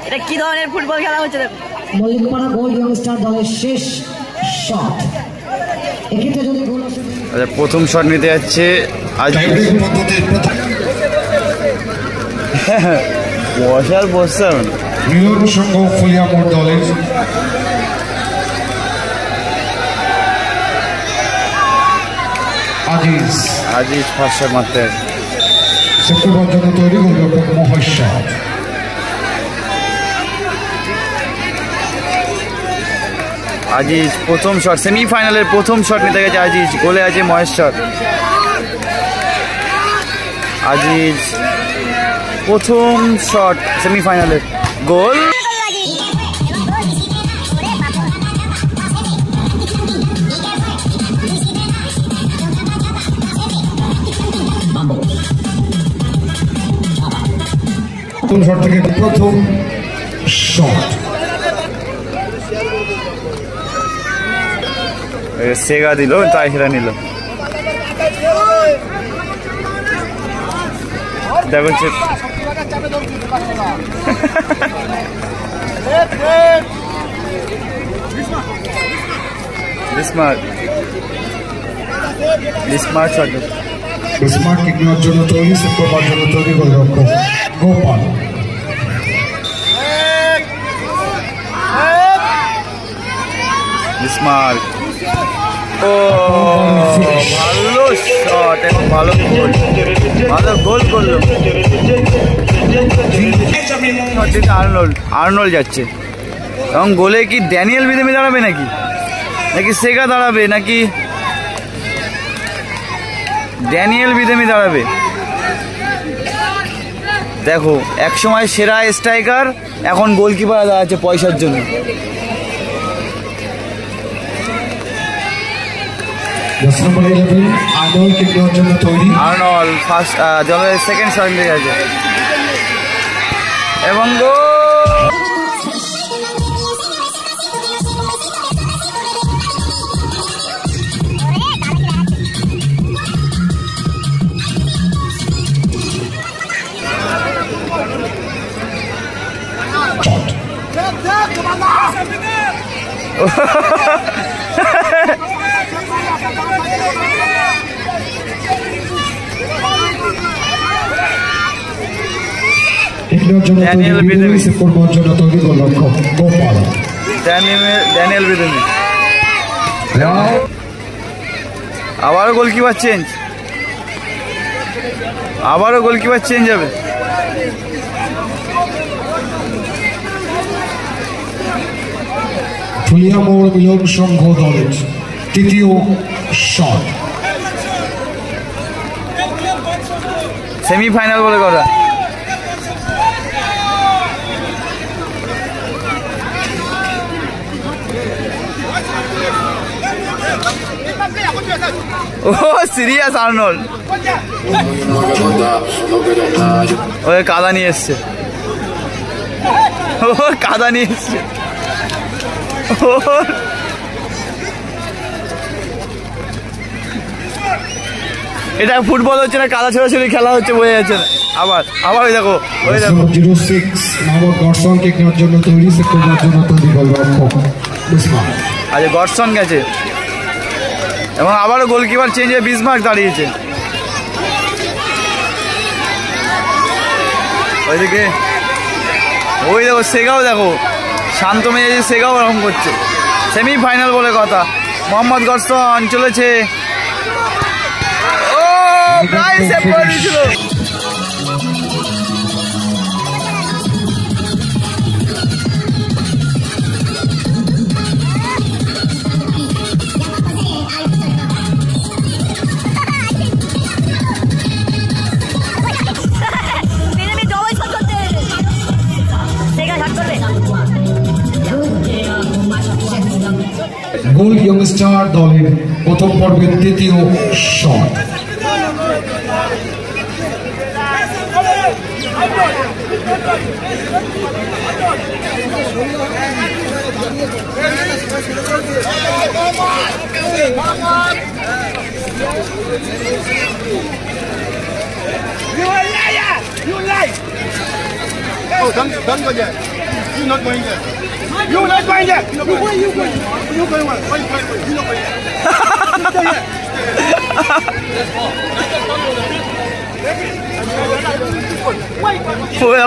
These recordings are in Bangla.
এটা কি ধরনের ফুটবল খেলা হচ্ছে দেখো। মল্লিকপাড়া গোল্ড ইয়ংস্টার দলের শেষ শট। এক্ষেত্রে যদি গোল আচ্ছা, প্রথম শট নিতে যাচ্ছে বসার বসছেন মিলন সংঘ ফুলিয়ামোড় দলের আজিজ ফার্স্ট শট মারতে শুক্রবার জন্য তৈরি গোলরক্ষক মহেশ্বর। আজিজ প্রথম শট, সেমিফাইনালের প্রথম শট নিতে গেছে আজিজ, গোলে আছে মহেশ্বর। আজিজ প্রথম শট সেমিফাইনালের, গোল। শট থেকে প্রথম শট সেগা দিল, তাই হেরা নিল। দেখো স্মার্ট কিক নেওয়ার জন্য তৈরি, শুক্রবার জন্য তৈরি গোলরক্ষক গোপাল। স্মার্ট, ও ভালো শট এবং ভালো গোল, ভালো গোল করলো। আর্নল্ড যাচ্ছে এবং গোলে কি ড্যানিয়েল বিদেমি দাঁড়াবে নাকি সেগা দাঁড়াবে, নাকি ড্যানিয়েল বিদেমি দাঁড়াবে? দেখো, এক সময় সেরা স্ট্রাইকার, এখন গোলকিপার দাঁড়াচ্ছে পয়সার জন্য। আর্নল্ড ফার্স্ট জলের সেকেন্ড শট নিয়ে গেছে এবং গোল। ড্যানিয়েল বিদেমি, ড্যানিয়েল বিদেমি আবারও গোলকিপার চেঞ্জ, আবারও গোলকিপার চেঞ্জ হবে। ফুলিয়ামোড় মিলন সংঘ দলের তৃতীয় শট। সেমিফাইনাল বলে কথা। ও সিরিয়াস আর্নল্ড, ও কাদা নিয়ে এসছে, ও কাদা নিয়ে এসছে। এটা ফুটবল হচ্ছে না, কাদা ছোড়াছুড়ি খেলা হচ্ছে, বোঝা যাচ্ছে না। আবার আবার ওই দেখো, ওই দেখো 06 মোহাম্মদ গর্সন কিক নেওয়ার জন্য তৈরি, শুক্রবার জন্য তৈরি গোলরক্ষক বিসমার্ক। আজ গর্সন গেছে এবং আবারও গোলকিপার চেঞ্জ হয়ে বিসমার্ক দাঁড়িয়েছে। ওইদিকে ওই দেখো সেগাও, দেখো শান্ত মেজাজে সেগাও এরকম করছে। সেমিফাইনাল বলে কথা। মোহাম্মদ গর্সন চলেছে, ও প্রায় সেভ করে দিয়েছিল। গোল ইয়ংস্টার দলের প্রথম পর্বের তৃতীয় শট।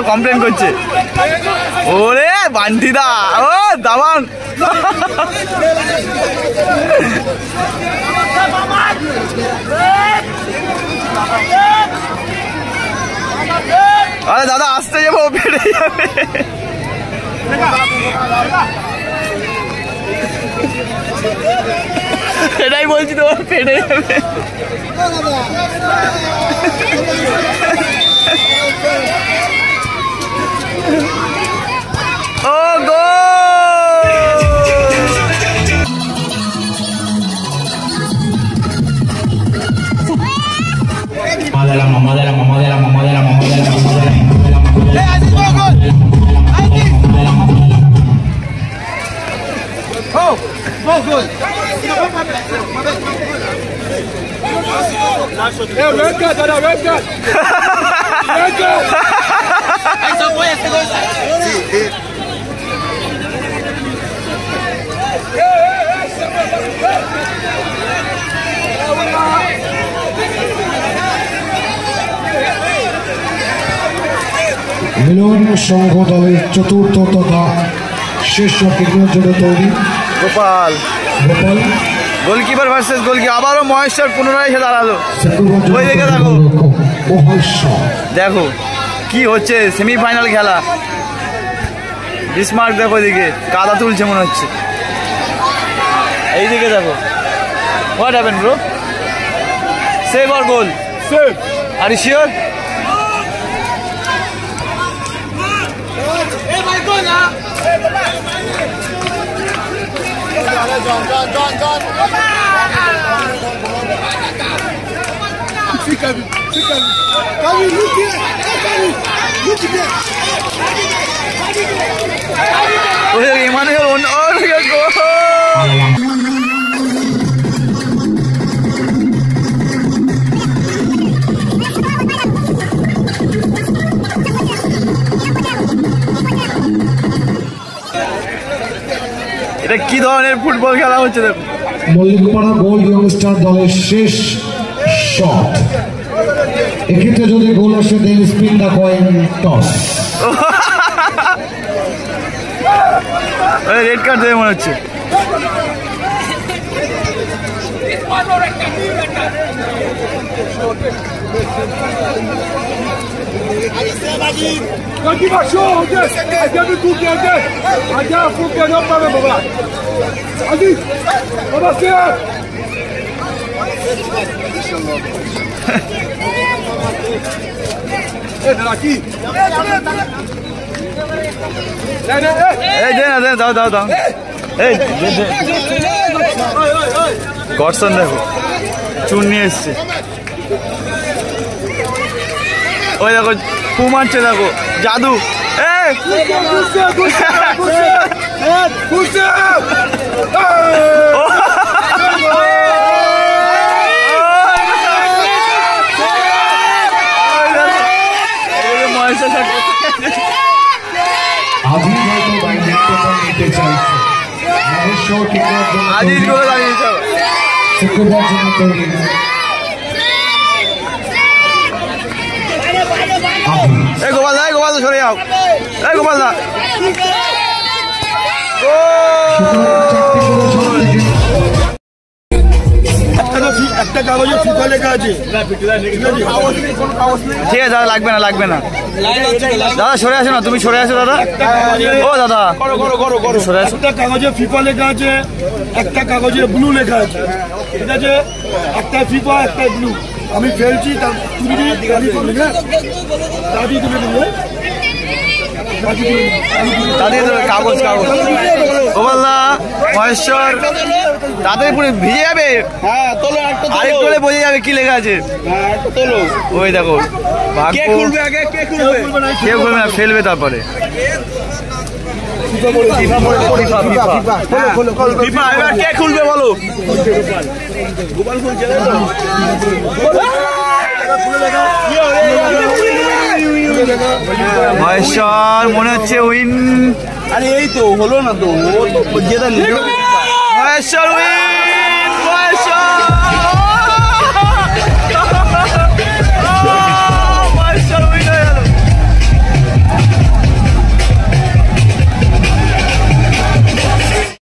কমপ্লেন করছে ওরে বান্টিদা ও দাবান আরে দাদা আসতে যাবো বেড়ে যাবে এটাই বলছি তোমার পেটে যাবে ও গো মিলন সংঘ দলের চতুর্থ তথা শেষ শটের জন্য তৈরি গোপাল গোপাল গোলকিপার ভার্সেস গোলকি আবারও মহেশ্বর পুনরায় এসে দাঁড়ালো ওই দিকে দেখো দেখো কি হচ্ছে সেমিফাইনাল খেলা বিসমার্ক দেখো এদিকে কাদা তুলছে মনে হচ্ছে এইদিকে দেখো what happen bro save or goal save are you sure Emmanuel on your goal. এটা কি ধরনের ফুটবল খেলা হচ্ছে দেখো মল্লিকপাড়া গোল ইয়ংস্টার দলের শেষ শট এক্ষেত্রে যদি গোল আসে দেন স্পিন দা কয়েন টস রেড কার্ড দেবে মনে হচ্ছে দাও দাও দাও গডসন দেখো চুন নিয়ে এসছে ওই দেখো ফু মারছে দেখো জাদু আজিজ করে দাঁড়িয়েছে গোপাল দা গোপাল দা সরে যাও গোপাল দা একটা কাগজে ফিফা লেখা আছে ঠিক আছে দাদা লাগবে না লাগবে না দাদা সরে আসো না তুমি সরে আসো দাদা ও দাদা সরে আসো একটা কাগজে ফিফা লেখা আছে একটা কাগজে ব্লু লেখা আছে ঠিক আছে একটা ফিফা একটা ব্লু আমি ফেলছি তুমি দাদি তুলে দেবে তাদের কাগজ কাগজ গোপালদা মহেশ্বর তাদের পুরো ভিজে যাবে। হ্যাঁ তোলো একটা আরেকটু হলে বোঝা যাবে কি লেখা আছে। হ্যাঁ একটা তোলো। ওই দেখো কে খুলবে আগে কে খুলবে? কেউ খুলবে না, ফেলবে তারপরে। ফিফা এবার কে খুলবে বলো? গোপাল খুলছে না তো? মহেশ্বর মনে হচ্ছে উইন। আরে এই তো হলো না তো, ও তো জেতা নিল। মহেশ্বর উইন।